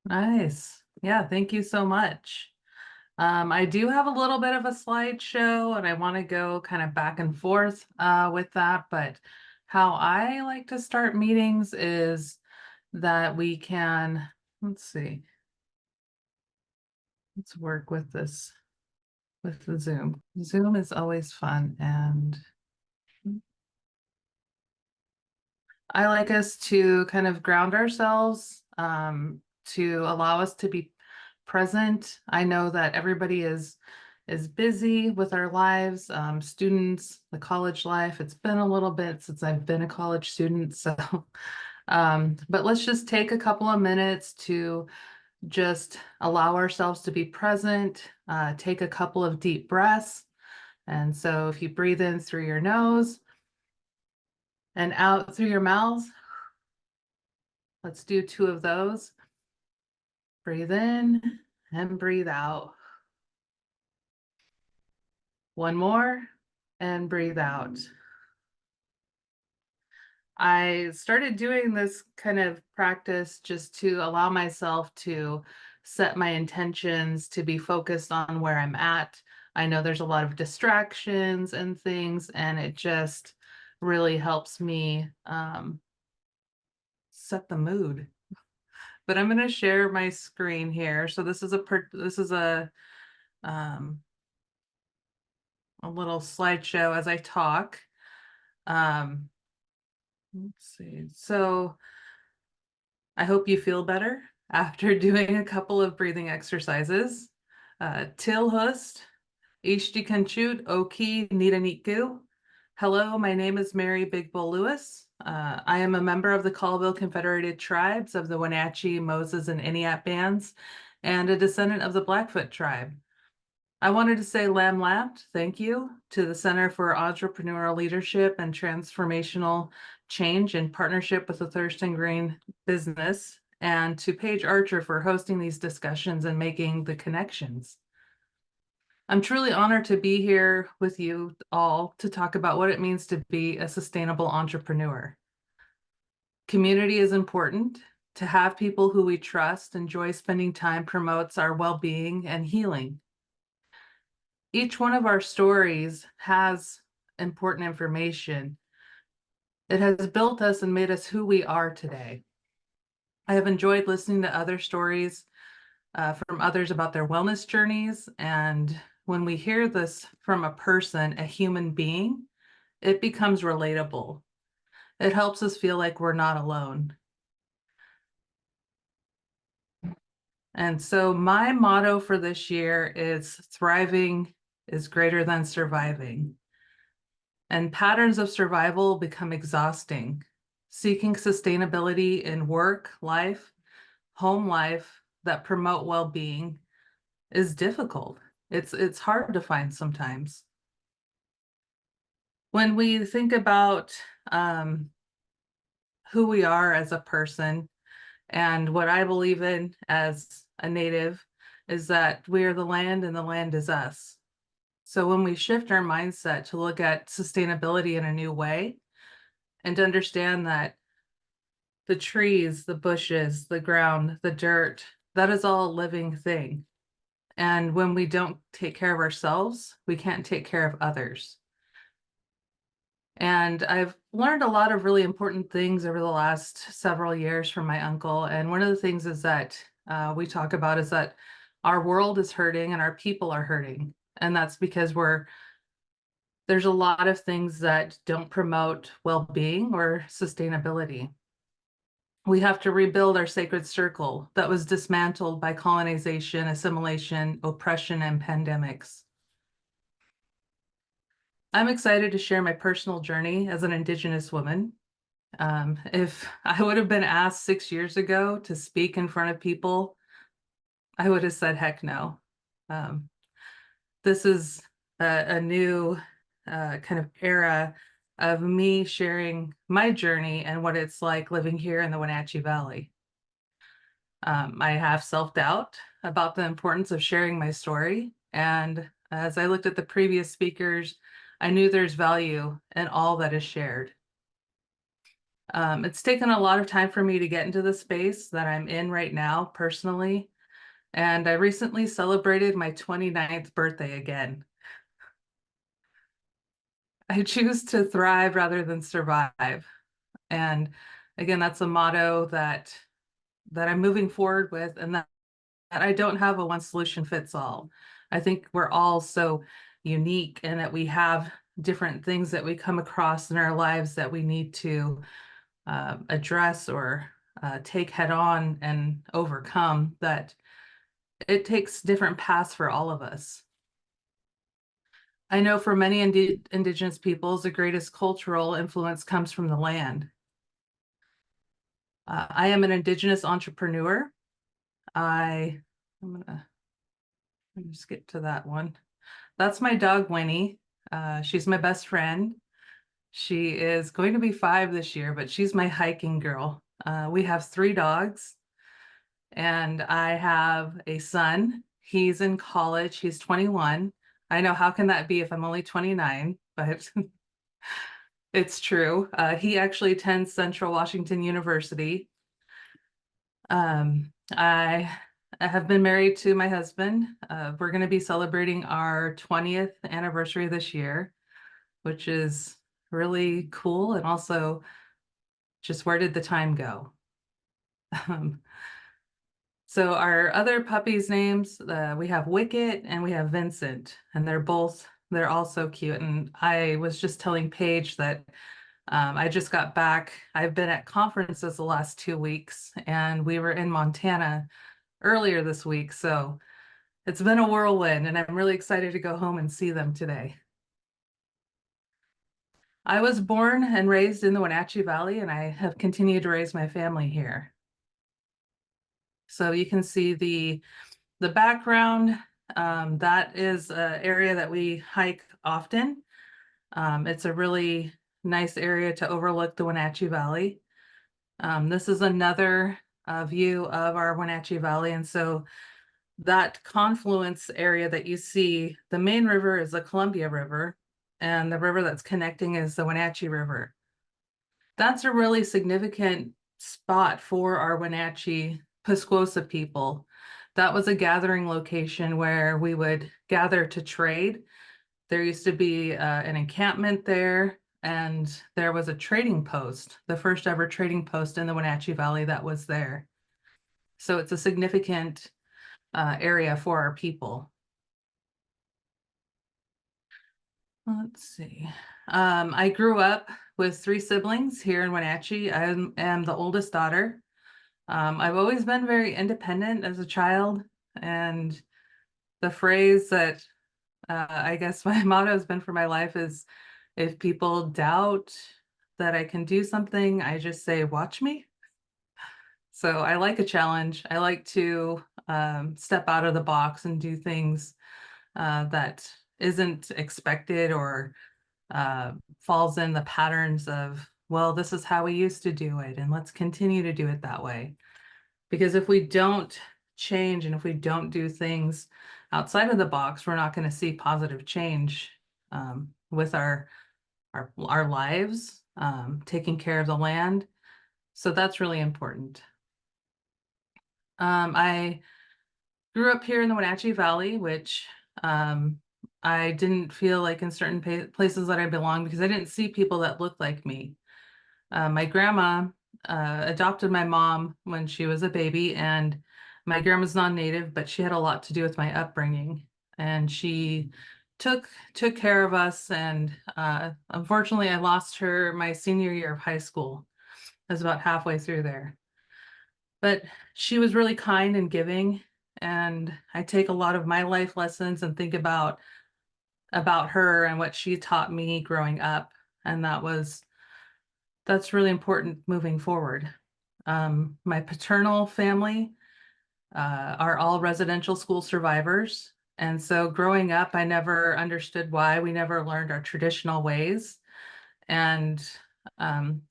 Nice. Yeah, thank you so much. I do have a little bit of a slideshow and I want to go kind of back and forth with that, but how I like to start meetings is that we can, let's see, let's work with this with the Zoom. Zoom is always fun, and I like us to kind of ground ourselves, to allow us to be present. I know that everybody is busy with our lives, students, the college life. It's been a little bit since I've been a college student, so but let's just take a couple of minutes to just allow ourselves to be present, take a couple of deep breaths. And so if you breathe in through your nose and out through your mouth, let's do 2 of those. Breathe in and breathe out. One more and breathe out. I started doing this kind of practice just to allow myself to set my intentions, to be focused on where I'm at. I know there's a lot of distractions and things, and it just really helps me set the mood. But I'm going to share my screen here. So this is um, a little slideshow as I talk. Let's see. So I hope you feel better after doing a couple of breathing exercises. Tilhust, Ishtikanchut, Oki, Nidanitgu. Hello, my name is Mary Big Bull Lewis. I am a member of the Colville Confederated Tribes of the Wenatchee, Moses, and Entiat bands, and a descendant of the Blackfoot Tribe. I wanted to say lamb lapped, thank you to the Center for Entrepreneurial Leadership and Transformational Change in partnership with the Thurston Green business, and to Paige Archer for hosting these discussions and making the connections. I'm truly honored to be here with you all to talk about what it means to be a sustainable entrepreneur. Community is important. To have people who we trust, enjoy spending time promotes our well-being and healing. Each one of our stories has important information. It has built us and made us who we are today. I have enjoyed listening to other stories from others about their wellness journeys. And when we hear this from a person, a human being, it becomes relatable. It helps us feel like we're not alone. And so my motto for this year is thriving is greater than surviving. And patterns of survival become exhausting. Seeking sustainability in work, life, home life that promote well-being is difficult. It's hard to find sometimes. When we think about who we are as a person and what I believe in as a Native is that we are the land and the land is us. So when we shift our mindset to look at sustainability in a new way and to understand that the trees, the bushes, the ground, the dirt, that is all a living thing. And when we don't take care of ourselves, we can't take care of others. And I've learned a lot of really important things over the last several years from my uncle. And one of the things is that we talk about is that our world is hurting and our people are hurting. And that's because there's a lot of things that don't promote well-being or sustainability. We have to rebuild our sacred circle that was dismantled by colonization, assimilation, oppression, and pandemics. I'm excited to share my personal journey as an Indigenous woman. If I would have been asked 6 years ago to speak in front of people, I would have said, heck no. This is a new kind of era of me sharing my journey and what it's like living here in the Wenatchee Valley. I have self-doubt about the importance of sharing my story. And as I looked at the previous speakers, I knew there's value in all that is shared. It's taken a lot of time for me to get into the space that I'm in right now personally. And I recently celebrated my 29th birthday again. I choose to thrive rather than survive. And again, that's a motto that I'm moving forward with, and that I don't have a one solution fits all. I think we're all so unique and that we have different things that we come across in our lives that we need to address or take head on and overcome, that it takes different paths for all of us. I know for many Indigenous peoples, the greatest cultural influence comes from the land. I am an Indigenous entrepreneur. I'm gonna just get to that one. That's my dog, Winnie. She's my best friend. She is going to be 5 this year, but she's my hiking girl. We have 3 dogs, and I have a son. He's in college. He's 21. I know, how can that be if I'm only 29? But it's true. He actually attends Central Washington University. I have been married to my husband. We're going to be celebrating our 20th anniversary this year, which is really cool. And also, just where did the time go? So our other puppies' names, we have Wicket and we have Vincent, and they're all so cute. And I was just telling Paige that I just got back. I've been at conferences the last 2 weeks, and we were in Montana earlier this week. So it's been a whirlwind, and I'm really excited to go home and see them today. I was born and raised in the Wenatchee Valley, and I have continued to raise my family here. So you can see the background. That is an area that we hike often. It's a really nice area to overlook the Wenatchee Valley. This is another view of our Wenatchee Valley. And so that confluence area that you see, the main river is the Columbia River, and the river that's connecting is the Wenatchee River. That's a really significant spot for our Wenatchee Pasquosa people. That was a gathering location where we would gather to trade. There used to be an encampment there, and there was a trading post, the first ever trading post in the Wenatchee Valley that was there. So it's a significant area for our people. Let's see. I grew up with 3 siblings here in Wenatchee. I am the oldest daughter. I've always been very independent as a child, and the phrase that I guess my motto has been for my life is, if people doubt that I can do something, I just say, watch me. So I like a challenge. I like to step out of the box and do things that isn't expected or falls in the patterns of, well, this is how we used to do it, and let's continue to do it that way. Because if we don't change and if we don't do things outside of the box, we're not going to see positive change with our lives, taking care of the land. So that's really important. I grew up here in the Wenatchee Valley, which I didn't feel like in certain places that I belonged, because I didn't see people that looked like me. My grandma adopted my mom when she was a baby, and my grandma's non-native, but she had a lot to do with my upbringing. And she took care of us, and unfortunately, I lost her my senior year of high school. I was about halfway through there. But she was really kind and giving, and I take a lot of my life lessons and think about her and what she taught me growing up, and that's really important moving forward. My paternal family are all residential school survivors, and so growing up, I never understood why we never learned our traditional ways, and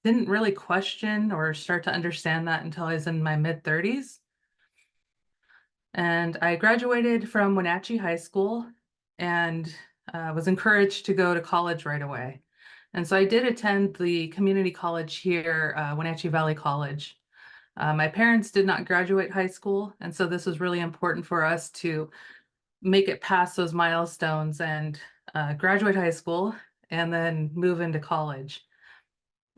didn't really question or start to understand that until I was in my mid-30s. And I graduated from Wenatchee High School and was encouraged to go to college right away. And so I did attend the community college here, Wenatchee Valley College. My parents did not graduate high school, and so this was really important for us to make it past those milestones and graduate high school and then move into college.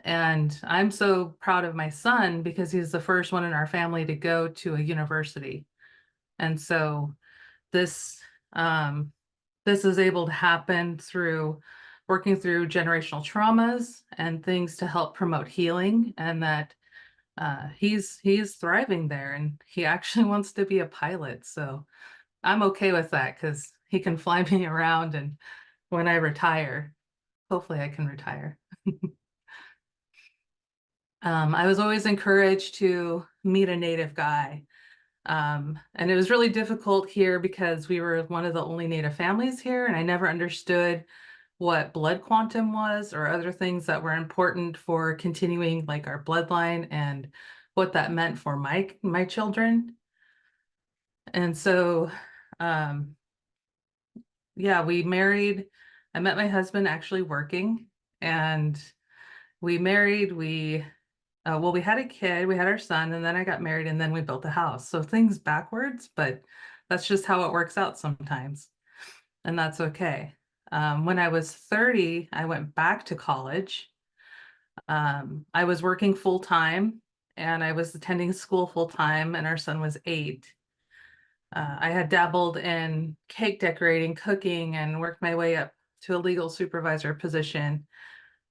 And I'm so proud of my son because he's the first one in our family to go to a university. And so this this is able to happen through working through generational traumas and things to help promote healing, and that he's thriving there, and he actually wants to be a pilot. So I'm okay with that because he can fly me around, and when I retire, hopefully I can retire. I was always encouraged to meet a Native guy. And it was really difficult here because we were one of the only Native families here, and I never understood what blood quantum was or other things that were important for continuing like our bloodline and what that meant for my children. And so yeah, we married. I met my husband actually working, and we married. Well, we had a kid, we had our son, and then I got married, and then we built a house. So things backwards, but that's just how it works out sometimes, and that's okay. When I was 30, I went back to college. I was working full time, and I was attending school full time, and our son was 8. I had dabbled in cake decorating, cooking, and worked my way up to a legal supervisor position.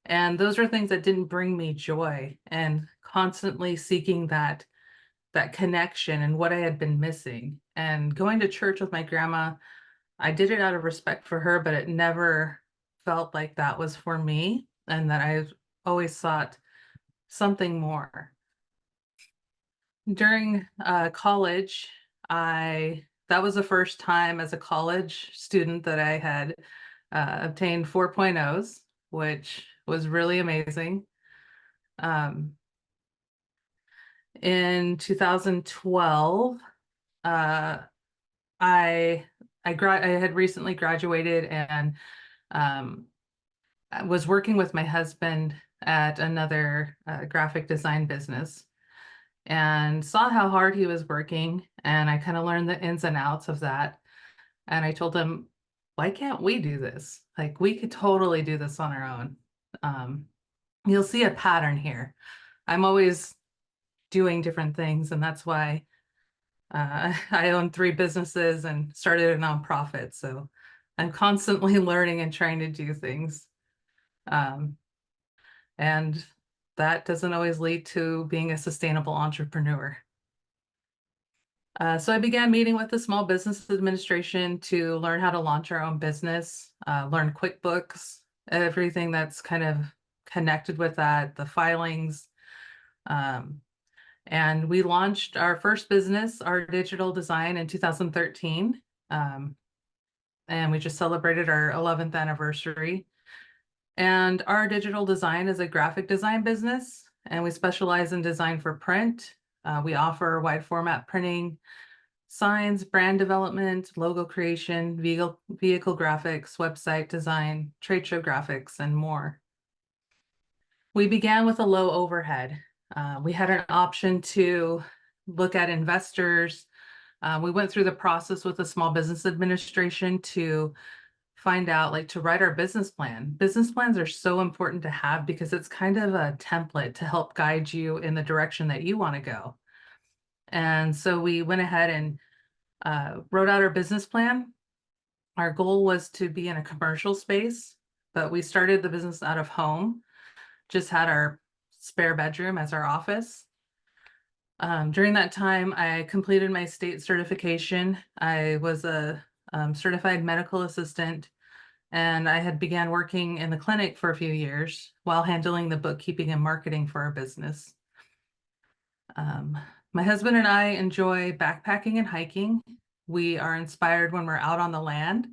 And those were things that didn't bring me joy, and constantly seeking that connection and what I had been missing. And going to church with my grandma, I did it out of respect for her, but it never felt like that was for me, and that I always sought something more. During college, that was the first time as a college student that I had obtained 4.0s, which was really amazing. In 2012, uh, I had recently graduated, and I was working with my husband at another graphic design business, and saw how hard he was working, and I kind of learned the ins and outs of that. And I told him, why can't we do this? Like, we could totally do this on our own. Um, you'll see a pattern here. I'm always doing different things, and that's why I own 3 businesses and started a nonprofit. So I'm constantly learning and trying to do things. Um, and that doesn't always lead to being a sustainable entrepreneur. So I began meeting with the Small Business Administration to learn how to launch our own business, learn QuickBooks, everything that's kind of connected with that, the filings. And we launched our first business, our digital design, in 2013. And we just celebrated our 11th anniversary. And our digital design is a graphic design business, and we specialize in design for print. We offer wide format printing, signs, brand development, logo creation, vehicle graphics, website design, trade show graphics, and more. We began with a low overhead. We had an option to look at investors. We went through the process with the Small Business Administration to find out, like, to write our business plan. Business plans are so important to have because it's kind of a template to help guide you in the direction that you want to go. And so we went ahead and wrote out our business plan. Our goal was to be in a commercial space, but we started the business out of home, just had our spare bedroom as our office. During that time, I completed my state certification. I was a certified medical assistant, and I had began working in the clinic for a few years while handling the bookkeeping and marketing for our business. My husband and I enjoy backpacking and hiking. We are inspired when we're out on the land.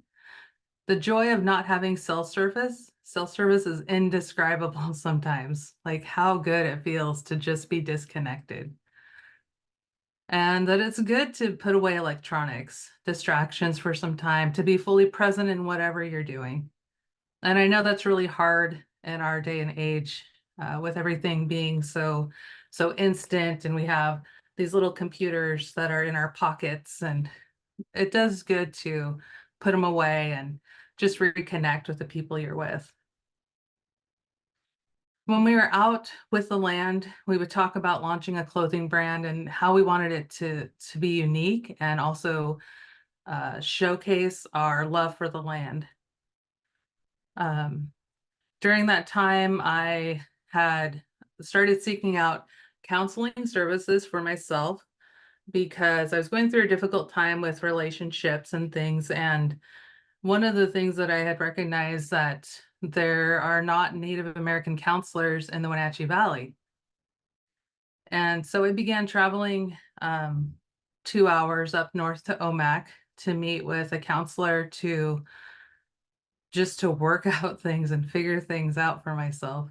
The joy of not having cell service is indescribable sometimes, like how good it feels to just be disconnected. And that it's good to put away electronics, distractions for some time, to be fully present in whatever you're doing. And I know that's really hard in our day and age, with everything being so instant, and we have these little computers that are in our pockets, and it does good to put them away and just reconnect with the people you're with. When we were out with the land, we would talk about launching a clothing brand and how we wanted it to be unique and also showcase our love for the land. During that time, I had started seeking out counseling services for myself because I was going through a difficult time with relationships and things. And one of the things that I had recognized that there are not Native American counselors in the Wenatchee Valley. And so I began traveling 2 hours up north to Omak to meet with a counselor to just to work out things and figure things out for myself.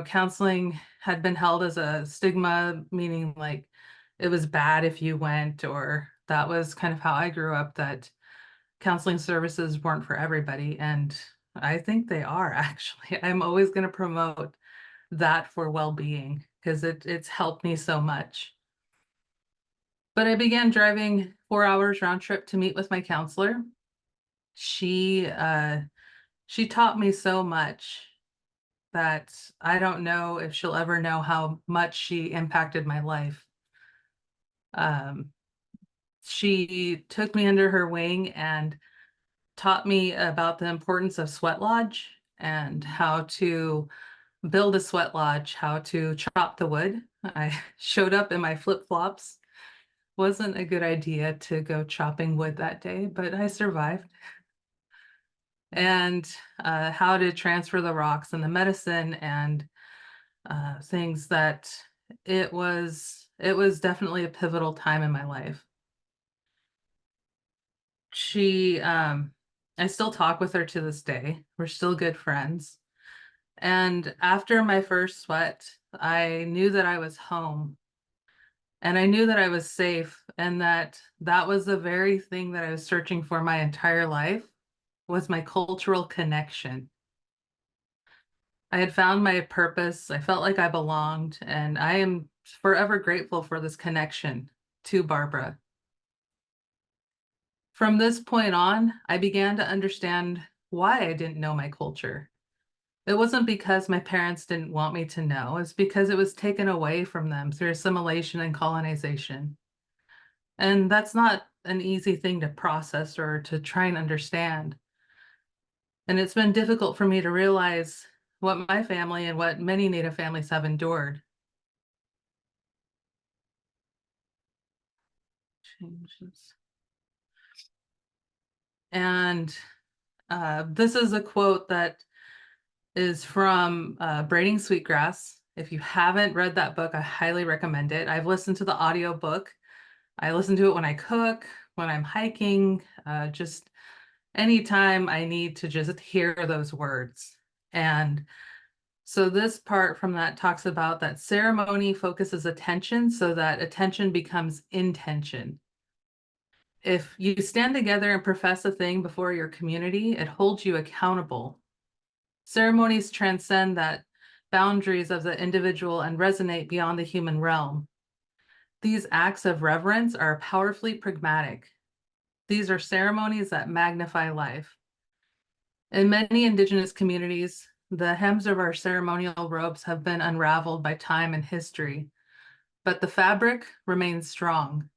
Counseling had been held as a stigma, meaning like it was bad if you went, or that was kind of how I grew up, that counseling services weren't for everybody. And I think they are actually. I'm always going to promote that for well-being because it's helped me so much. But I began driving 4 hours round trip to meet with my counselor. She taught me so much that I don't know if she'll ever know how much she impacted my life. She took me under her wing and taught me about the importance of sweat lodge and how to build a sweat lodge, how to chop the wood. I showed up in my flip-flops. Wasn't a good idea to go chopping wood that day, but I survived. And how to transfer the rocks and the medicine and things that it was definitely a pivotal time in my life. I still talk with her to this day. We're still good friends. And after my first sweat, I knew that I was home. And I knew that I was safe, and that was the very thing that I was searching for my entire life, was my cultural connection. I had found my purpose. I felt like I belonged, and I am forever grateful for this connection to Barbara. From this point on, I began to understand why I didn't know my culture. It wasn't because my parents didn't want me to know, it's because it was taken away from them through assimilation and colonization. And that's not an easy thing to process or to try and understand. And it's been difficult for me to realize what my family and what many Native families have endured. Changes. And this is a quote that is from Braiding Sweetgrass. If you haven't read that book, I highly recommend it. I've listened to the audio book. I listen to it when I cook, when I'm hiking, just anytime I need to just hear those words. And so this part from that talks about that ceremony focuses attention so that attention becomes intention. If you stand together and profess a thing before your community, it holds you accountable. Ceremonies transcend that boundaries of the individual and resonate beyond the human realm. These acts of reverence are powerfully pragmatic. These are ceremonies that magnify life. In many Indigenous communities, the hems of our ceremonial robes have been unraveled by time and history, but the fabric remains strong.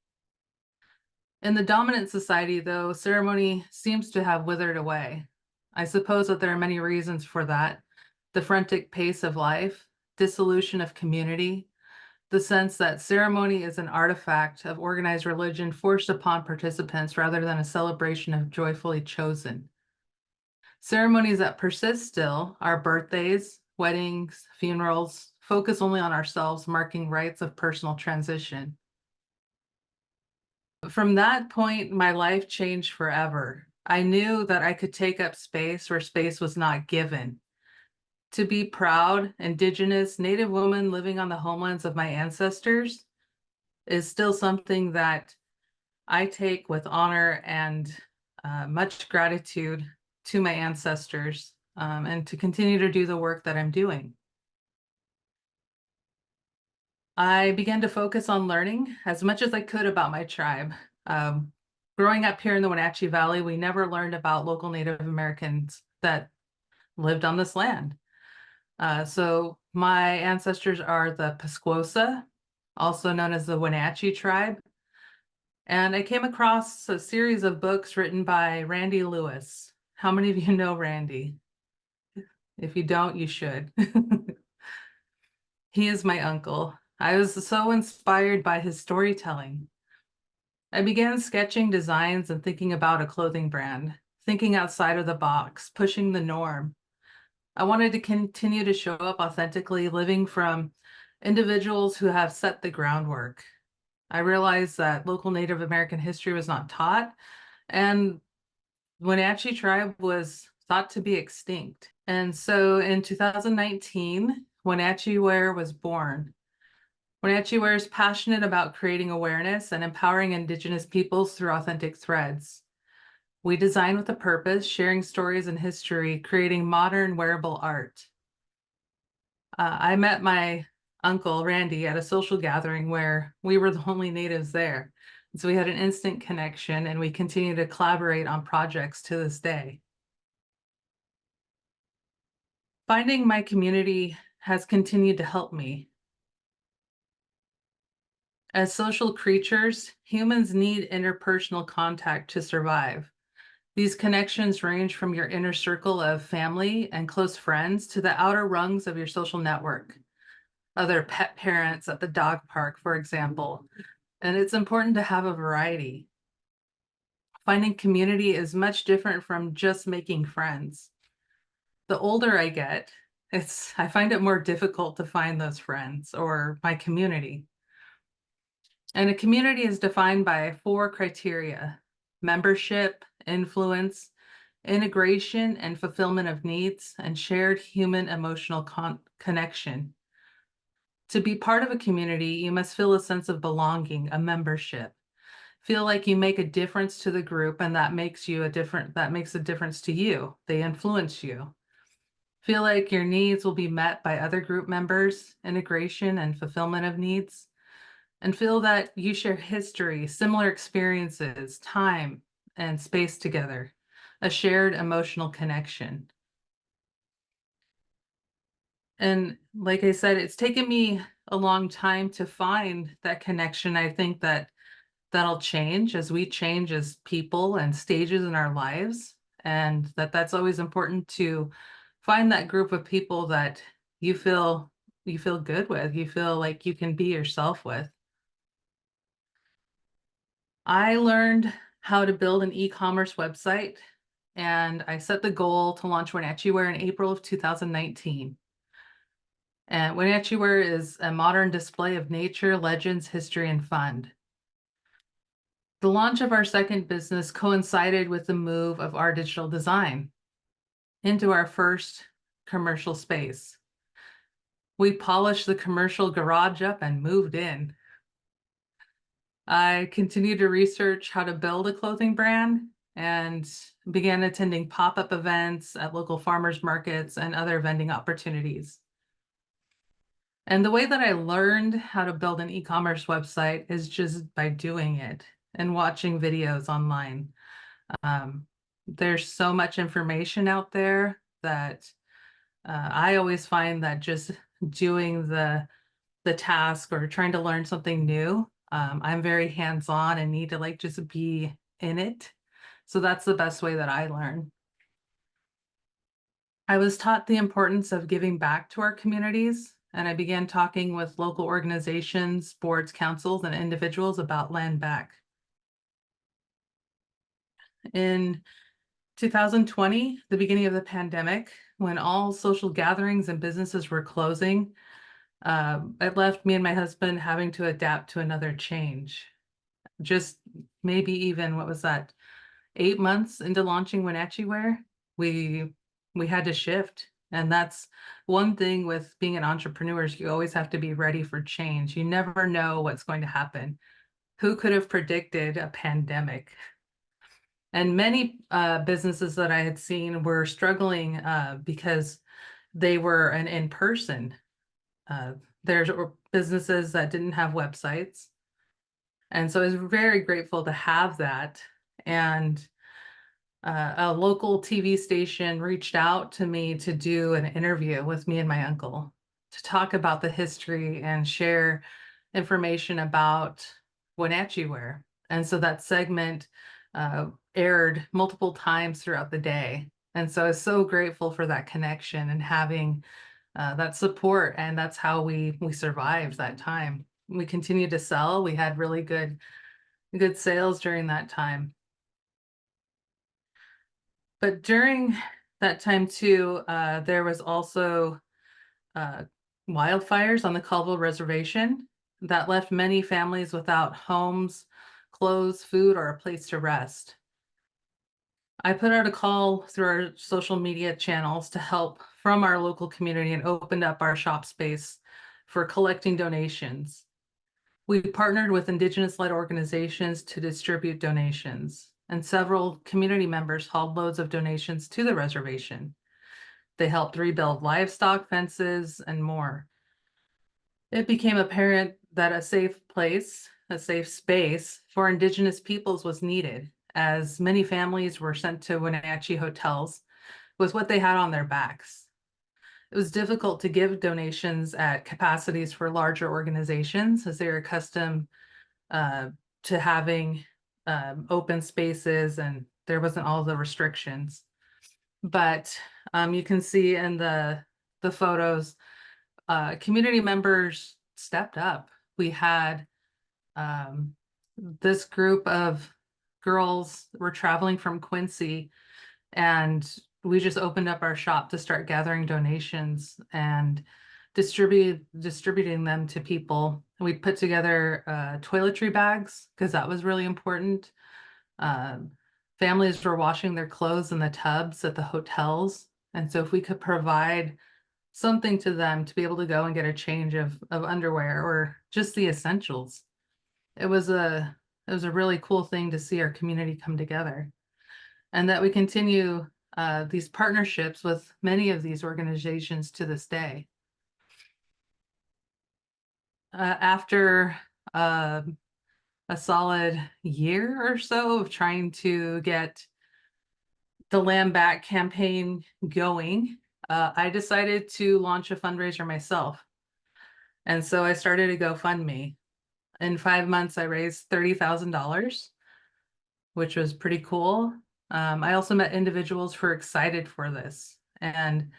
In the dominant society, though, ceremony seems to have withered away. I suppose that there are many reasons for that. The frantic pace of life, dissolution of community, the sense that ceremony is an artifact of organized religion forced upon participants rather than a celebration of joyfully chosen. Ceremonies that persist still are birthdays, weddings, funerals, focus only on ourselves, marking rites of personal transition. From that point, my life changed forever. I knew that I could take up space where space was not given. To be proud, Indigenous, Native woman living on the homelands of my ancestors is still something that I take with honor and much gratitude. to my ancestors and to continue to do the work that I'm doing. I began to focus on learning as much as I could about my tribe. Growing up here in the Wenatchee Valley, we never learned about local Native Americans that lived on this land. So my ancestors are the Pasquosa, also known as the Wenatchee Tribe. And I came across a series of books written by Randy Lewis. How many of you know Randy? If you don't, you should. He is my uncle. I was so inspired by his storytelling. I began sketching designs and thinking about a clothing brand, thinking outside of the box, pushing the norm. I wanted to continue to show up authentically, living from individuals who have set the groundwork. I realized that local Native American history was not taught, and Wenatchee tribe was thought to be extinct. And so in 2019, Wenatchee Wear was born. Wenatchee Wear is passionate about creating awareness and empowering Indigenous peoples through authentic threads. We design with a purpose, sharing stories and history, creating modern wearable art. I met my uncle, Randy, at a social gathering where we were the only natives there. So we had an instant connection and we continue to collaborate on projects to this day. Finding my community has continued to help me. As social creatures, humans need interpersonal contact to survive. These connections range from your inner circle of family and close friends to the outer rungs of your social network. Other pet parents at the dog park, for example. And it's important to have a variety. Finding community is much different from just making friends. The older I get, I find it more difficult to find those friends or my community. And a community is defined by 4 criteria: membership, influence, integration and fulfillment of needs, and shared human emotional connection. To be part of a community, you must feel a sense of belonging, a membership. Feel like you make a difference to the group, and that makes a difference to you. They influence you. Feel like your needs will be met by other group members, integration and fulfillment of needs. And feel that you share history, similar experiences, time, and space together, a shared emotional connection. And like I said, it's taken me a long time to find that connection. I think that that'll change as we change as people and stages in our lives, and that's always important to find that group of people that you feel good with, you feel like you can be yourself with. I learned how to build an e-commerce website, and I set the goal to launch Wenatchee Wear in April of 2019. And Wenatchee Wear is a modern display of nature, legends, history, and fun. The launch of our second business coincided with the move of our digital design into our first commercial space. We polished the commercial garage up and moved in. I continued to research how to build a clothing brand and began attending pop-up events at local farmers markets and other vending opportunities. And the way that I learned how to build an e-commerce website is just by doing it and watching videos online. There's so much information out there that I always find that just doing the task or trying to learn something new, I'm very hands-on and need to just be in it. So that's the best way that I learn. I was taught the importance of giving back to our communities, and I began talking with local organizations, boards, councils, and individuals about land back. In 2020, the beginning of the pandemic, when all social gatherings and businesses were closing, it left me and my husband having to adapt to another change. Just maybe even, what was that, 8 months into launching Wenatchee Wear, we had to shift. And that's one thing with being an entrepreneur is you always have to be ready for change. You never know what's going to happen. Who could have predicted a pandemic? And many businesses that I had seen were struggling because they were an in-person. There's businesses that didn't have websites. And so I was very grateful to have that. And a local TV station reached out to me to do an interview with me and my uncle to talk about the history and share information about Wenatchee wear. And so that segment aired multiple times throughout the day. And so I was so grateful for that connection and having that support. And that's how we survived that time. We continued to sell. We had really good sales during that time. But during that time too, there was also uh, wildfires on the Colville Reservation that left many families without homes, clothes, food, or a place to rest. I put out a call through our social media channels to help from our local community and opened up our shop space for collecting donations. We partnered with Indigenous-led organizations to distribute donations, and several community members hauled loads of donations to the reservation. They helped rebuild livestock fences and more. It became apparent that a safe place, a safe space for Indigenous peoples was needed, as many families were sent to Wenatchee hotels with what they had on their backs. It was difficult to give donations at capacities for larger organizations as they are accustomed to having open spaces and there wasn't all the restrictions. But you can see in the photos, community members stepped up. We had this group of girls were traveling from Quincy, and we just opened up our shop to start gathering donations and distributing them to people. We put together toiletry bags because that was really important. Families were washing their clothes in the tubs at the hotels. And so if we could provide something to them to be able to go and get a change of underwear or just the essentials, it was a really cool thing to see our community come together, and that we continue these partnerships with many of these organizations to this day. After a solid year or so of trying to get the Land Back campaign going, I decided to launch a fundraiser myself. And so I started a GoFundMe. In 5 months, I raised $30,000, which was pretty cool. I also met individuals who were excited for this. And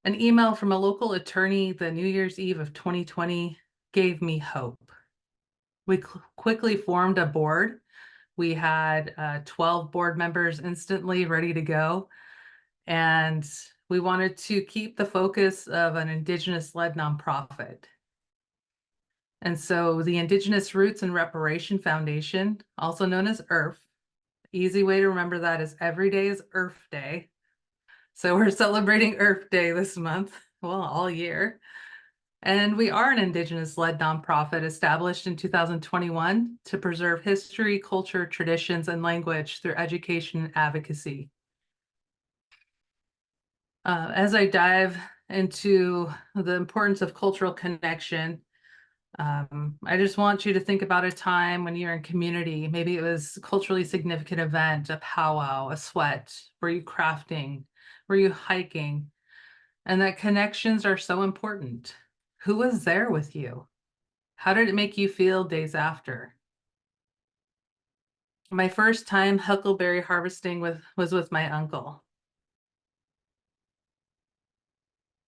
an email from a local attorney the New Year's Eve of 2020 gave me hope. We quickly formed a board. We had 12 board members instantly ready to go. And we wanted to keep the focus of an Indigenous-led nonprofit. And so the Indigenous Roots and Reparation Foundation, also known as IRF, easy way to remember that is every day is IRF Day. So we're celebrating IRF Day this month, well, all year. And we are an Indigenous-led nonprofit established in 2021 to preserve history, culture, traditions, and language through education and advocacy. As I dive into the importance of cultural connection, I just want you to think about a time when you're in community. Maybe it was a culturally significant event, a powwow, a sweat. Were you crafting? Were you hiking? And that connections are so important. Who was there with you? How did it make you feel days after? My first time huckleberry harvesting was with my uncle.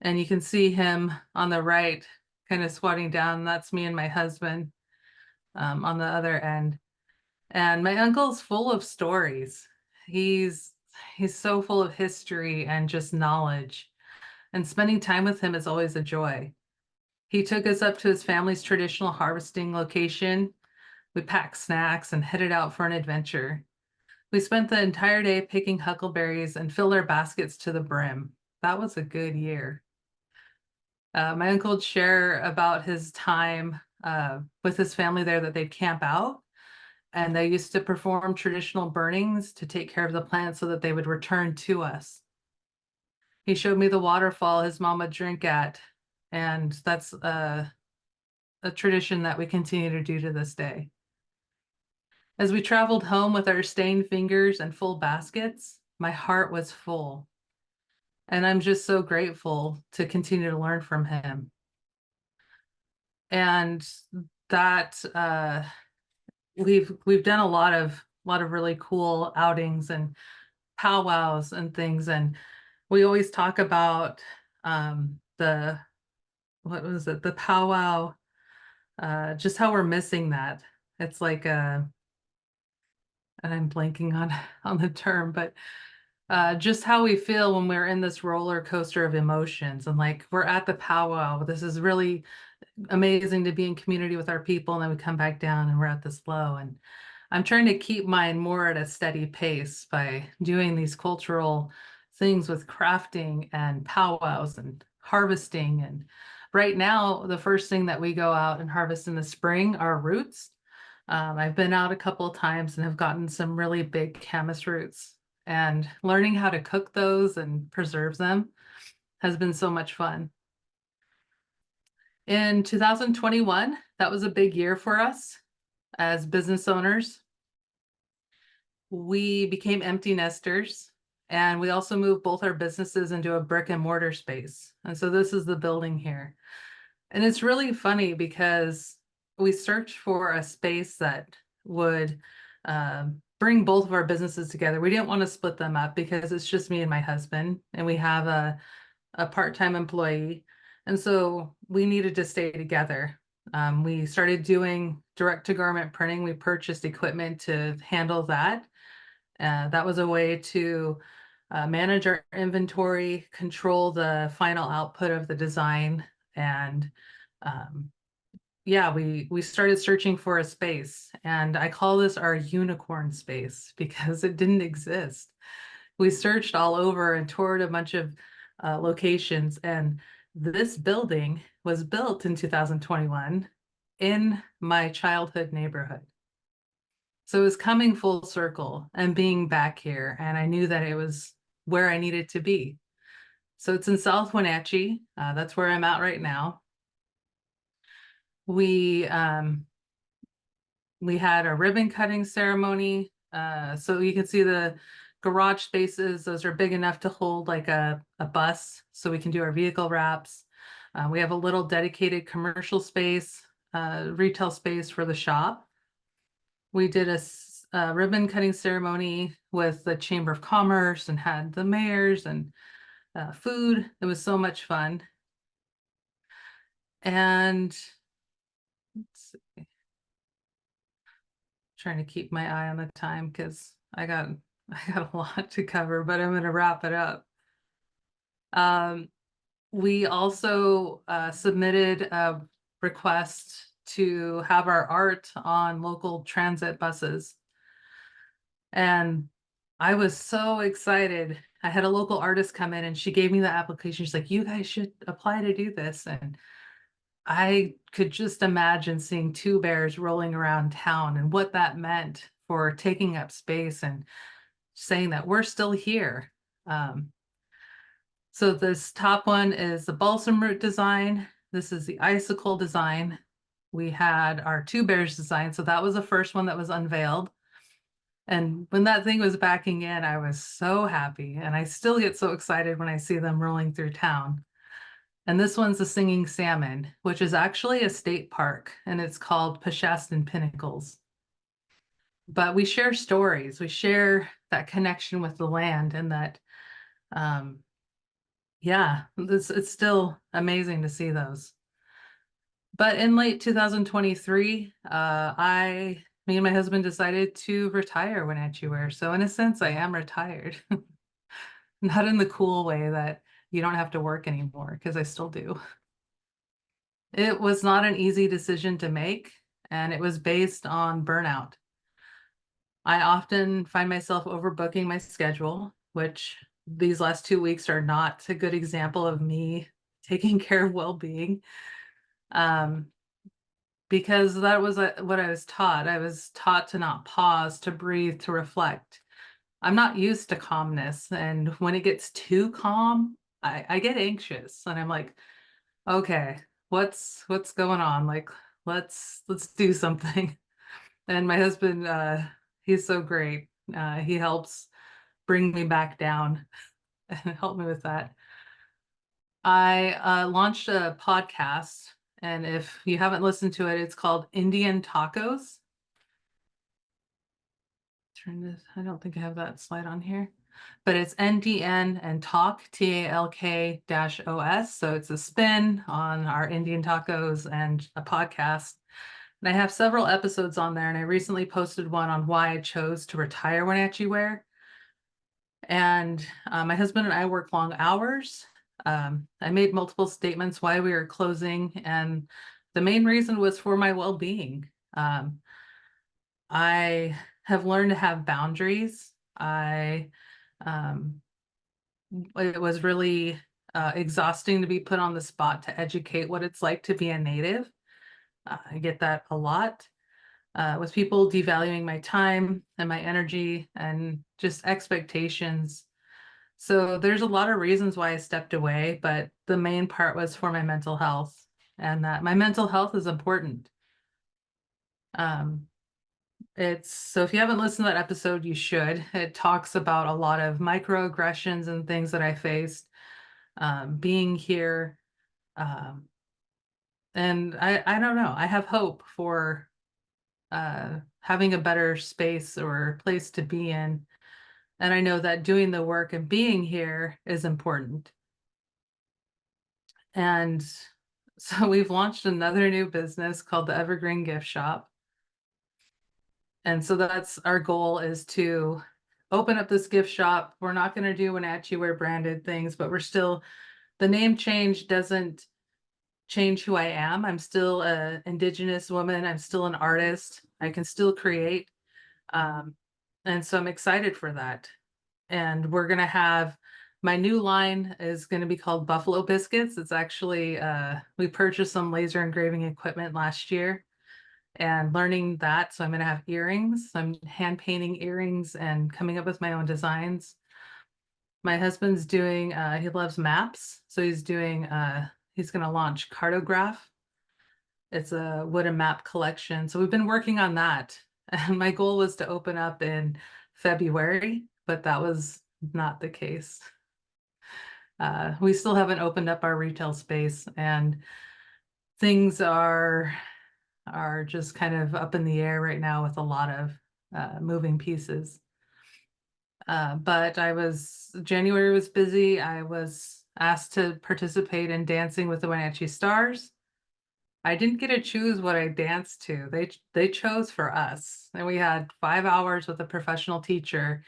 And you can see him on the right, kind of squatting down. That's me and my husband on the other end. And my uncle's full of stories. He's so full of history and just knowledge. And spending time with him is always a joy. He took us up to his family's traditional harvesting location. We packed snacks and headed out for an adventure. We spent the entire day picking huckleberries and filled our baskets to the brim. That was a good year. My uncle would share about his time with his family there, that they'd camp out And they used to perform traditional burnings to take care of the plants so that they would return to us. He showed me the waterfall his mom would drink at, and that's a tradition that we continue to do to this day. As we traveled home with our stained fingers and full baskets, my heart was full. And I'm just so grateful to continue to learn from him. And that we've done a lot of really cool outings and powwows and things. And we always talk about the what was it, the powwow, just how we're missing that. It's like and I'm blanking on on the term, but just how we feel when we're in this roller coaster of emotions, and like we're at the powwow. This is really amazing to be in community with our people, and then we come back down and we're at this low. And I'm trying to keep mine more at a steady pace by doing these cultural things with crafting and powwows and harvesting. And right now, the first thing that we go out and harvest in the spring are roots. I've been out a couple of times and have gotten some really big camas roots, and learning how to cook those and preserve them has been so much fun. In 2021, that was a big year for us as business owners. We became empty nesters, and we also moved both our businesses into a brick and mortar space. And so this is the building here. And it's really funny because we searched for a space that would bring both of our businesses together. We didn't want to split them up because it's just me and my husband, and we have a part-time employee. And so we needed to stay together. We started doing direct-to-garment printing. We purchased equipment to handle that. That was a way to manage our inventory, control the final output of the design. And yeah, we started searching for a space. And I call this our unicorn space because it didn't exist. We searched all over and toured a bunch of locations, and this building was built in 2021 in my childhood neighborhood. So it was coming full circle and being back here, and I knew that it was where I needed to be. So it's in South Wenatchee. That's where I'm at right now. We had a ribbon cutting ceremony. So you can see the garage spaces. Those are big enough to hold like a bus, so we can do our vehicle wraps. We have a little dedicated commercial space, retail space for the shop. We did a ribbon cutting ceremony with the Chamber of Commerce and had the mayors and food. It was so much fun. And let's see, trying to keep my eye on the time because I got a lot to cover, but I'm going to wrap it up. We also submitted a request to have our art on local transit buses. And I was so excited. I had a local artist come in and she gave me the application. She's like, you guys should apply to do this. And I could just imagine seeing two bears rolling around town and what that meant for taking up space and saying that we're still here. So this top one is the balsam root design. This is the icicle design. We had our two bears design. So that was the first one that was unveiled. And when that thing was backing in, I was so happy. And I still get so excited when I see them rolling through town. And this one's the singing salmon, which is actually a state park, and it's called Pashastin Pinnacles. But we share stories. We share that connection with the land, and that, yeah, it's still amazing to see those. But in late 2023, me and my husband decided to retire Wenatchee Wear. So in a sense, I am retired. Not in the cool way that you don't have to work anymore, because I still do. It was not an easy decision to make, and it was based on burnout. I often find myself overbooking my schedule, which these last 2 weeks are not a good example of me taking care of well-being. because that was what I was taught. I was taught to not pause, to breathe, to reflect. I'm not used to calmness. And when it gets too calm, I get anxious and I'm like, okay, what's going on? Like, let's do something. And my husband, he's so great. He helps bring me back down and help me with that. I launched a podcast, and if you haven't listened to it, it's called Indian Tacos. Turn this, I don't think I have that slide on here, but it's NDN and Talk, TALK-OS. So it's a spin on our Indian tacos and a podcast. And I have several episodes on there, and I recently posted one on why I chose to retire Wenatchee wear. And my husband and I work long hours. I made multiple statements why we were closing, and the main reason was for my well-being. I have learned to have boundaries. It was really exhausting to be put on the spot to educate what it's like to be a native. I get that a lot with people devaluing my time and my energy and just expectations. So there's a lot of reasons why I stepped away, but the main part was for my mental health, and that my mental health is important. So if you haven't listened to that episode, you should. It talks about a lot of microaggressions and things that I faced being here. And I don't know, I have hope for having a better space or place to be in. And I know that doing the work and being here is important. And so we've launched another new business called the Evergreen Gift Shop. And so that's our goal, is to open up this gift shop. We're not going to do Wenatchee wear branded things, but we're still, the name change doesn't change who I am. I'm still an Indigenous woman. I'm still an artist. I can still create. And so I'm excited for that. And we're going to have, my new line is going to be called Buffalo Biscuits. It's actually, we purchased some laser engraving equipment last year and learning that. So I'm going to have earrings. I'm hand painting earrings and coming up with my own designs. My husband's doing, he loves maps. So he's doing, he's going to launch Cartograph. It's a wooden map collection. So we've been working on that. And my goal was to open up in February, but that was not the case. We still haven't opened up our retail space, and things are just kind of up in the air right now with a lot of moving pieces. But January was busy. I was asked to participate in Dancing with the Wenatchee Stars. I didn't get to choose what I danced to. They chose for us. And we had 5 hours with a professional teacher.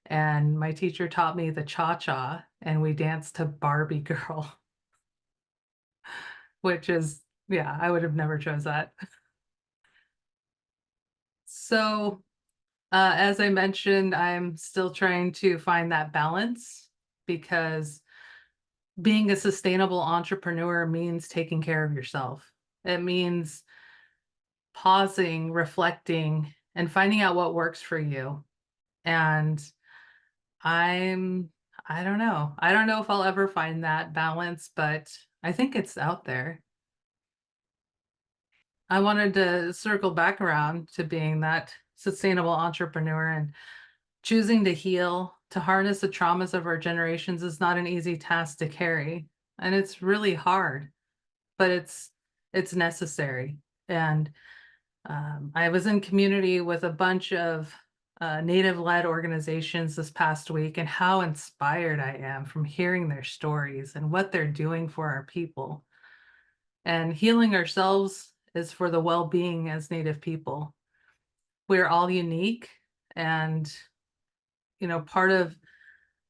And my teacher taught me the cha-cha, and we danced to Barbie Girl, which is, yeah, I would have never chose that. So as I mentioned, I'm still trying to find that balance, because being a sustainable entrepreneur means taking care of yourself. It means pausing, reflecting, and finding out what works for you. And I don't know. I don't know if I'll ever find that balance, but I think it's out there. I wanted to circle back around to being that sustainable entrepreneur, and choosing to heal, to harness the traumas of our generations is not an easy task to carry. And it's really hard, but it's necessary. And I was in community with a bunch of Native-led organizations this past week, and how inspired I am from hearing their stories and what they're doing for our people. And healing ourselves is for the well-being as Native people. We're all unique, and part of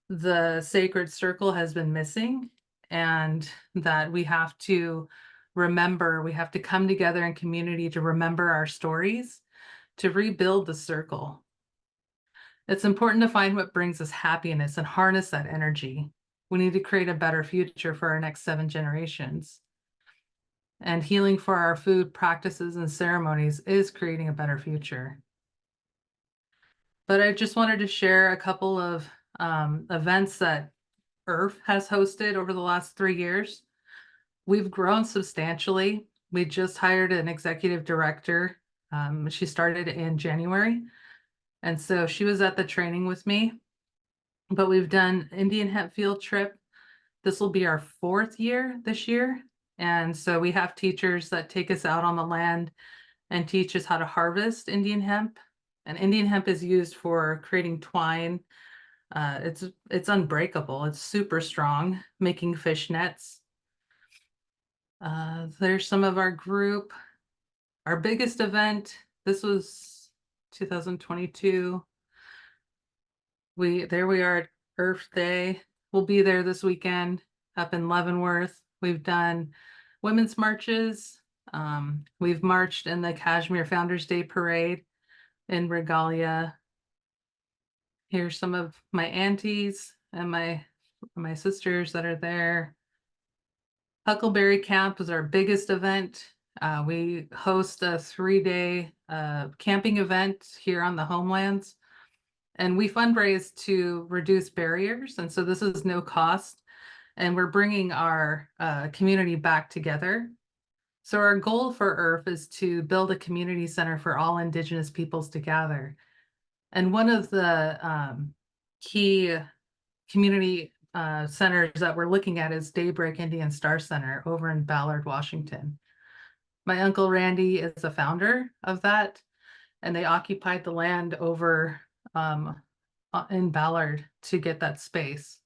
the sacred circle has been missing, and that we have to remember, we have to come together in community to remember our stories, to rebuild the circle. It's important to find what brings us happiness and harness that energy. We need to create a better future for our next 7 generations. and healing for our food practices and ceremonies is creating a better future. But I just wanted to share a couple of events that IRF has hosted over the last 3 years. We've grown substantially. We just hired an executive director. She started in January. And so she was at the training with me. But we've done Indian hemp field trip. This will be our 4th year this year. And so we have teachers that take us out on the land and teach us how to harvest Indian hemp. And Indian hemp is used for creating twine. It's unbreakable. It's super strong, making fish nets. There's some of our group. Our biggest event, this was 2022. There we are at Earth Day. We'll be there this weekend up in Leavenworth. We've done women's marches. We've marched in the Kashmir Founders Day Parade in Regalia. Here's some of my aunties and my sisters that are there. Huckleberry Camp is our biggest event. We host a 3-day camping event here on the homelands, and we fundraise to reduce barriers. And so this is no cost, and we're bringing our community back together. So our goal for IRF is to build a community center for all Indigenous peoples to gather. And one of the key community centers that we're looking at is Daybreak Indian Star Center over in Ballard, Washington. My uncle Randy is the founder of that, and they occupied the land over in Ballard to get that space.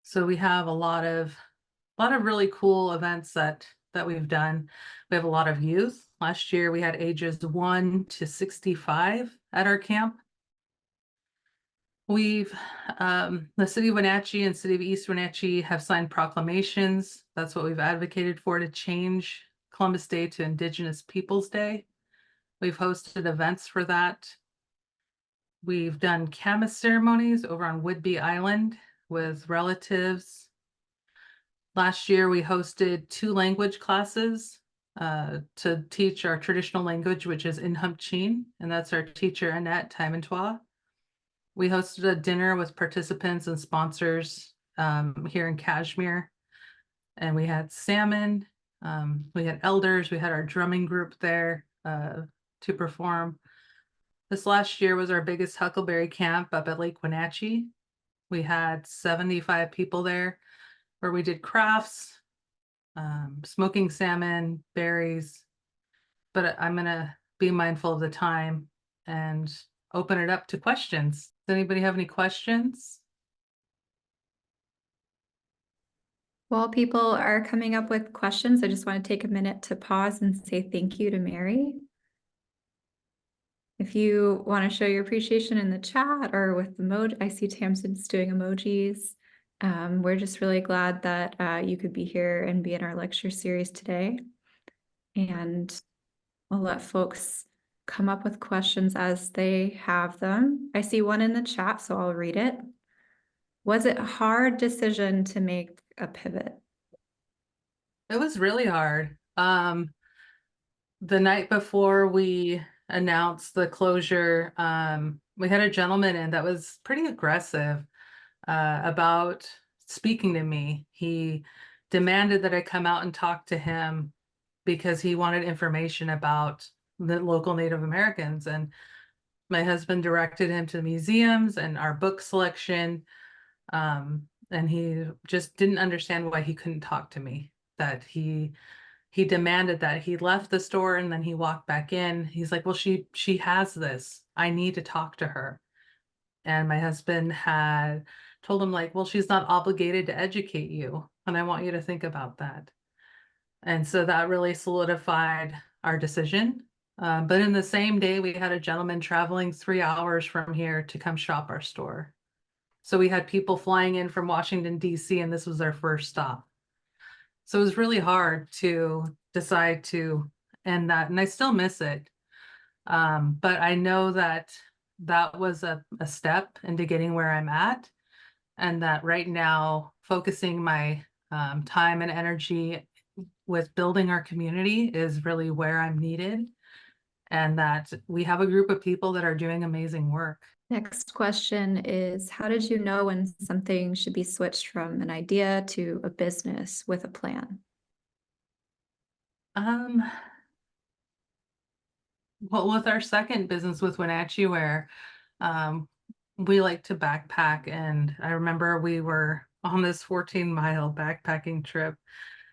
So we have a lot of really cool events that we've done. We have a lot of youth. Last year we had ages 1 to 65 at our camp. We've, the city of Wenatchee and city of East Wenatchee have signed proclamations. That's what we've advocated for, to change Columbus Day to Indigenous Peoples Day. We've hosted events for that. We've done camas ceremonies over on Whidbey Island with relatives. Last year, we hosted 2 language classes to teach our traditional language, which is Inhumpchin, and that's our teacher, Annette Timantois. We hosted a dinner with participants and sponsors here in Kashmir, and we had salmon, we had elders, we had our drumming group there to perform. This last year was our biggest Huckleberry Camp up at Lake Wenatchee. We had 75 people there, where we did crafts, smoking salmon, berries, but I'm gonna be mindful of the time and open it up to questions. Does anybody have any questions? While people are coming up with questions, I just want to take a minute to pause and say thank you to Mary. If you want to show your appreciation in the chat or with the emoji, I see Tamsin's doing emojis. We're just really glad that you could be here and be in our lecture series today. And I'll let folks come up with questions as they have them. I see one in the chat, so I'll read it. Was it a hard decision to make a pivot? It was really hard. The night before we announced the closure, we had a gentleman in that was pretty aggressive about speaking to me. He demanded that I come out and talk to him because he wanted information about the local Native Americans. And my husband directed him to the museums and our book selection. And he just didn't understand why he couldn't talk to me, that he demanded that. He left the store and then he walked back in. He's like, well, she has this. I need to talk to her. And my husband had told him, like, well, she's not obligated to educate you. And I want you to think about that. And so that really solidified our decision. But in the same day, we had a gentleman traveling 3 hours from here to come shop our store. So we had people flying in from Washington, D.C., and this was their first stop. So it was really hard to decide to end that, and I still miss it. But I know that that was a step into getting where I'm at, and that right now, focusing my time and energy with building our community is really where I'm needed, and that we have a group of people that are doing amazing work. Next question is, how did you know when something should be switched from an idea to a business with a plan? Well, with our second business with Wenatchee, where um, we like to backpack, and I remember we were on this 14-mile backpacking trip,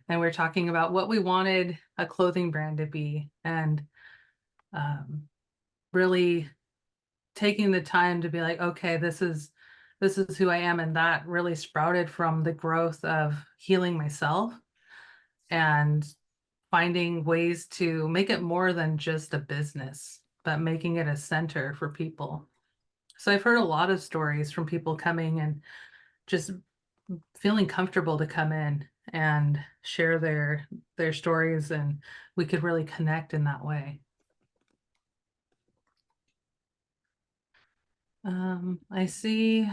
and we are talking about what we wanted a clothing brand to be, and um, really taking the time to be like, okay, this is who I am, and that really sprouted from the growth of healing myself and finding ways to make it more than just a business, but making it a center for people. So I've heard a lot of stories from people coming and just feeling comfortable to come in and share their stories, and we could really connect in that way. I see.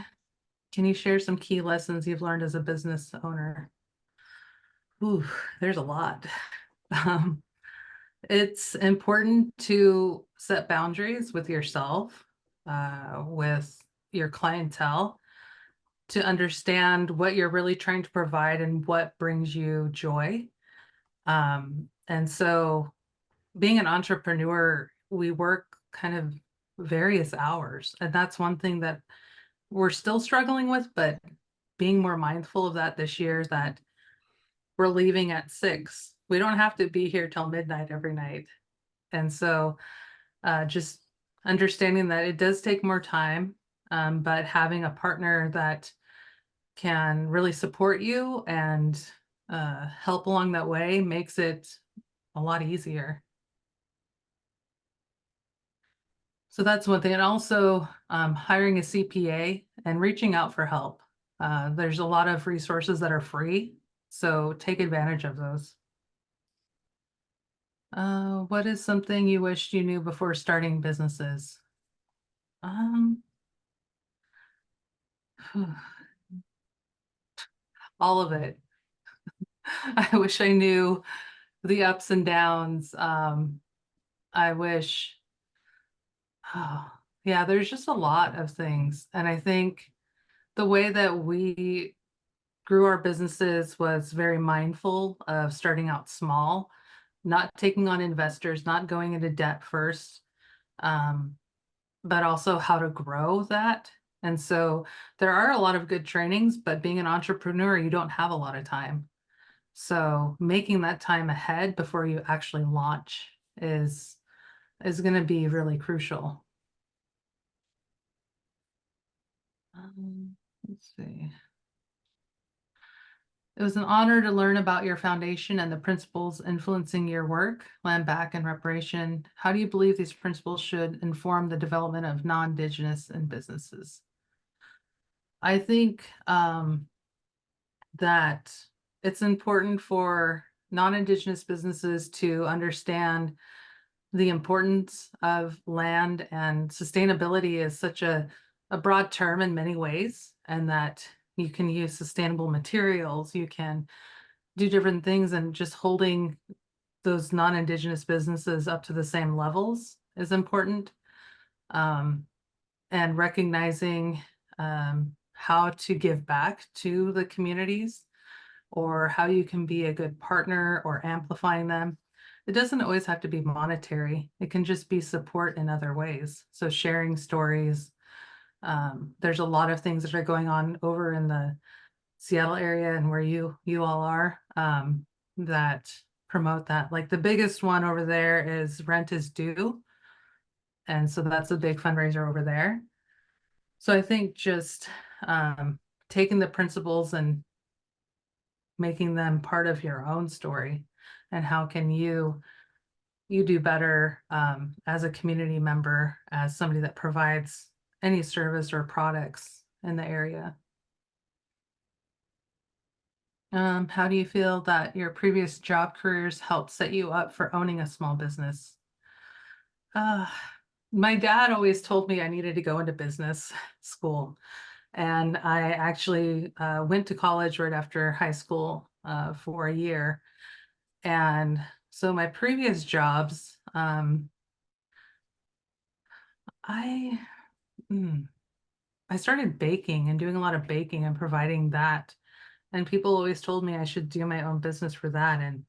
Can you share some key lessons you've learned as a business owner? Ooh, there's a lot. Um, it's important to set boundaries with yourself, with your clientele, to understand what you're really trying to provide and what brings you joy. And so being an entrepreneur, we work kind of various hours. And that's one thing that we're still struggling with, but being more mindful of that this year, that we're leaving at 6. We don't have to be here till midnight every night. And so just understanding that it does take more time, but having a partner that can really support you and help along that way makes it a lot easier. So that's one thing. And also hiring a CPA and reaching out for help. There's a lot of resources that are free, so take advantage of those. What is something you wished you knew before starting businesses? Um, all of it. I wish I knew the ups and downs. I wish, oh, yeah, there's just a lot of things. And I think the way that we grew our businesses was very mindful of starting out small, not taking on investors, not going into debt first, but also how to grow that. And so there are a lot of good trainings, but being an entrepreneur, you don't have a lot of time. So making that time ahead before you actually launch is going to be really crucial. Let's see. It was an honor to learn about your foundation and the principles influencing your work, land back and reparation. How do you believe these principles should inform the development of non-Indigenous and businesses? I think that it's important for non-Indigenous businesses to understand the importance of land, and sustainability is such a broad term in many ways, and that you can use sustainable materials, you can do different things, and just holding those non-Indigenous businesses up to the same levels is important. And recognizing how to give back to the communities, or how you can be a good partner or amplifying them. It doesn't always have to be monetary. It can just be support in other ways. So sharing stories. There's a lot of things that are going on over in the Seattle area and where you all are, that promote that. Like the biggest one over there is Rent is Due. And so that's a big fundraiser over there. So I think just taking the principles and making them part of your own story, and how can you do better as a community member, as somebody that provides any service or products in the area. How do you feel that your previous job careers helped set you up for owning a small business? Uh, my dad always told me I needed to go into business school. And I actually went to college right after high school for a year. And so my previous jobs, I mm, I started baking and doing a lot of baking and providing that. And people always told me I should do my own business for that. And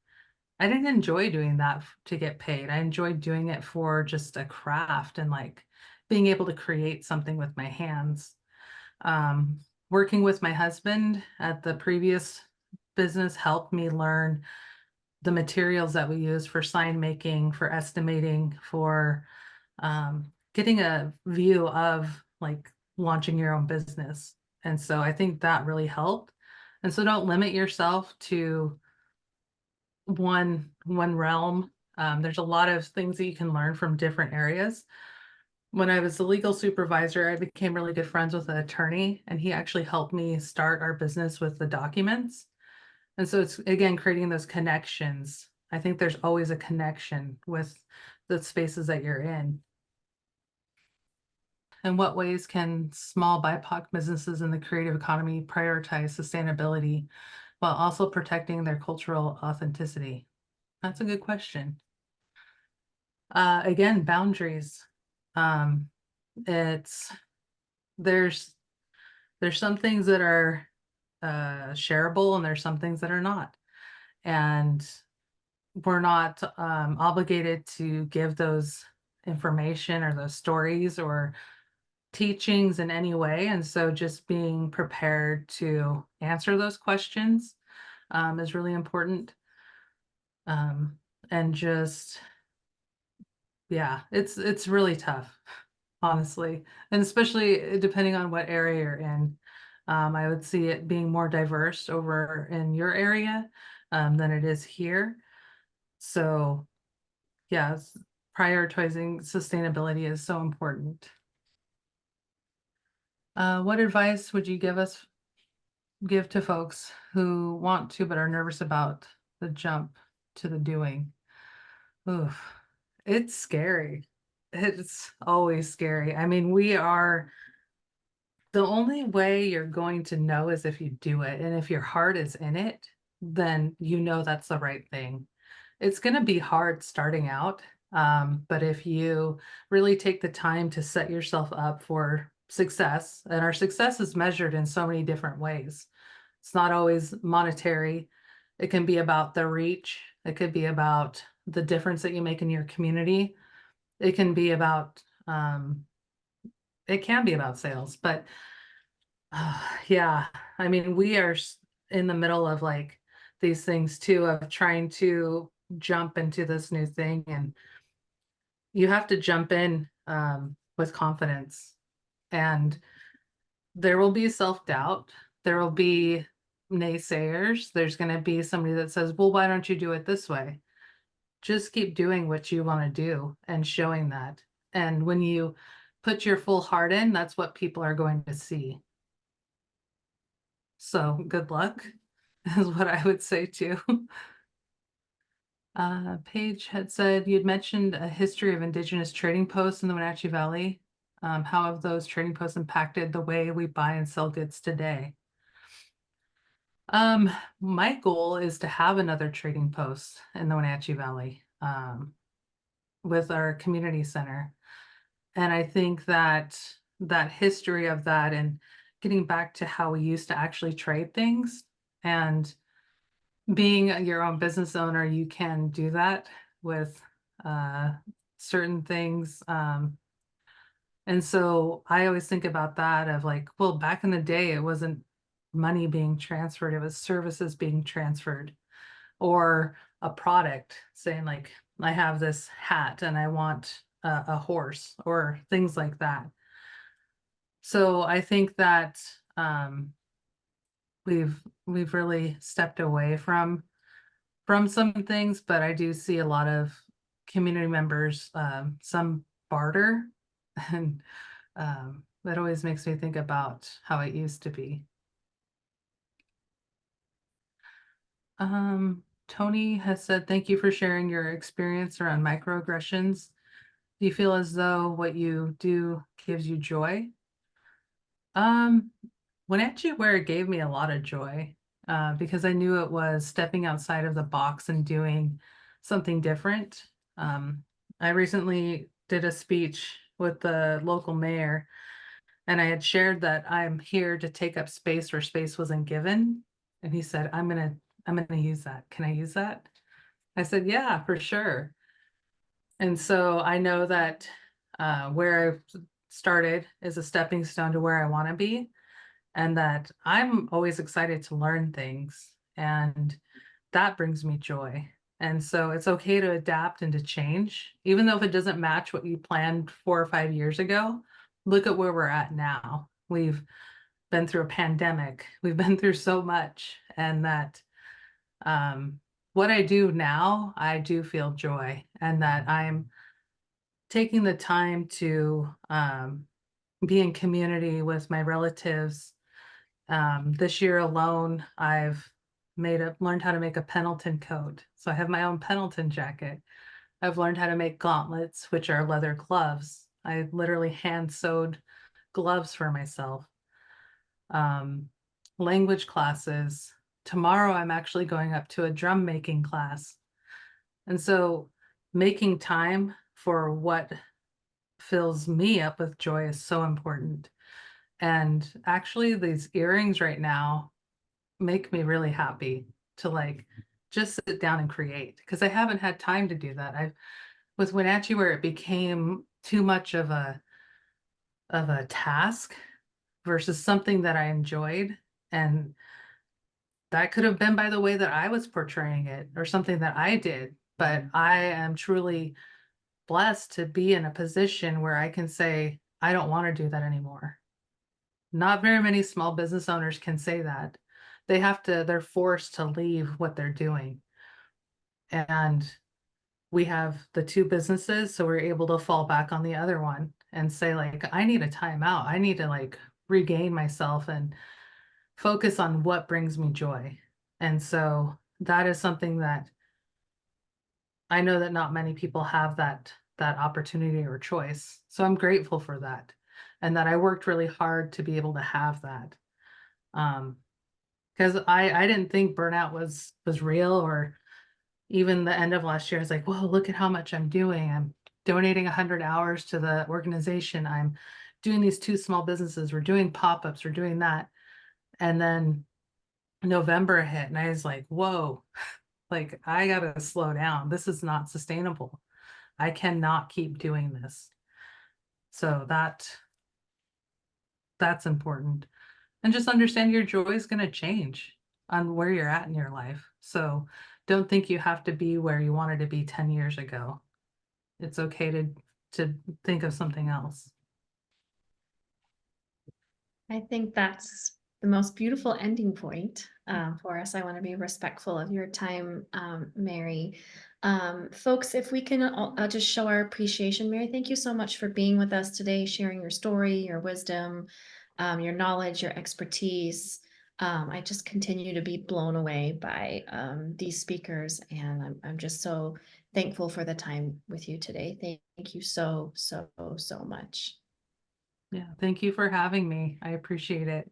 I didn't enjoy doing that to get paid. I enjoyed doing it for just a craft and like being able to create something with my hands. Um, Working with my husband at the previous business helped me learn the materials that we use for sign making, for estimating, for getting a view of like launching your own business. And so I think that really helped. And so don't limit yourself to one realm. There's a lot of things that you can learn from different areas. When I was the legal supervisor, I became really good friends with an attorney, and he actually helped me start our business with the documents. And so it's again creating those connections. I think there's always a connection with the spaces that you're in. In what ways can small BIPOC businesses in the creative economy prioritize sustainability while also protecting their cultural authenticity? That's a good question. Again, boundaries. Um, it's there's there's some things that are shareable and there's some things that are not. And we're not obligated to give those information or those stories or teachings in any way. And so just being prepared to answer those questions is really important. Um, and just, yeah, it's really tough, honestly. And especially depending on what area you're in. I would see it being more diverse over in your area than it is here. So yes, prioritizing sustainability is so important. What advice would you give to folks who want to but are nervous about the jump to the doing? Oof, it's scary. It's always scary. I mean, the only way you're going to know is if you do it. And if your heart is in it, then you know that's the right thing. It's going to be hard starting out. But if you really take the time to set yourself up for success, and our success is measured in so many different ways. It's not always monetary. It can be about the reach. It could be about the difference that you make in your community. It can be about, it can be about sales, but yeah, I mean, we are in the middle of like these things too, of trying to jump into this new thing, and you have to jump in with confidence. And there will be self-doubt. There will be naysayers. There's going to be somebody that says, well, why don't you do it this way? Just keep doing what you want to do and showing that. And when you put your full heart in, that's what people are going to see. So good luck is what I would say too. Paige had said you'd mentioned a history of Indigenous trading posts in the Wenatchee Valley. How have those trading posts impacted the way we buy and sell goods today? My goal is to have another trading post in the Wenatchee Valley with our community center. And I think that that history of that and getting back to how we used to actually trade things, and being your own business owner, you can do that with uh, certain things. And so I always think about that of like, well, back in the day, it wasn't money being transferred, it was services being transferred, or a product saying like, I have this hat and I want a horse, or things like that. So I think that we've really stepped away from some things, but I do see a lot of community members, some barter, and that always makes me think about how it used to be. Tony has said, thank you for sharing your experience around microaggressions. Do you feel as though what you do gives you joy? Um, Wenatchee where it gave me a lot of joy. because I knew it was stepping outside of the box and doing something different. I recently did a speech with the local mayor, and I had shared that I'm here to take up space where space wasn't given. And he said, I'm gonna use that. Can I use that? I said, yeah, for sure. And so I know that where I started is a stepping stone to where I want to be, and that I'm always excited to learn things, and that brings me joy. And so it's okay to adapt and to change, even though if it doesn't match what you planned 4 or 5 years ago. Look at where we're at now. We've been through a pandemic. We've been through so much, and that what I do now, I do feel joy, and that I'm taking the time to be in community with my relatives. This year alone, I've learned how to make a Pendleton coat. So I have my own Pendleton jacket. I've learned how to make gauntlets, which are leather gloves. I literally hand sewed gloves for myself. Um, Language classes. Tomorrow, I'm actually going up to a drum making class. And so making time for what fills me up with joy is so important. And actually, these earrings right now make me really happy to like just sit down and create, because I haven't had time to do that. I've with Wenatchee, where it became too much of a task versus something that I enjoyed. And that could have been by the way that I was portraying it or something that I did. But I am truly blessed to be in a position where I can say, I don't want to do that anymore. Not very many small business owners can say that. They're forced to leave what they're doing. And we have the two businesses, so we're able to fall back on the other one and say, like, I need a timeout. I need to like regain myself and focus on what brings me joy. And so that is something that I know that not many people have that opportunity or choice. So I'm grateful for that, and that I worked really hard to be able to have that. Because I didn't think burnout was real, or even the end of last year, I was like, whoa, look at how much I'm doing. I'm donating 100 hours to the organization. I'm doing these two small businesses. We're doing pop-ups. We're doing that. And then November hit, and I was like, whoa, like I gotta slow down. This is not sustainable. I cannot keep doing this. So that's important. And just understand your joy is going to change on where you're at in your life. So don't think you have to be where you wanted to be 10 years ago. It's okay to think of something else. I think that's the most beautiful ending point for us. I want to be respectful of your time, Mary. Folks, if we can just show our appreciation, Mary, thank you so much for being with us today, sharing your story, your wisdom, your knowledge, your expertise. I just continue to be blown away by these speakers, and I'm just so thankful for the time with you today. Thank you so much. Yeah, thank you for having me. I appreciate it.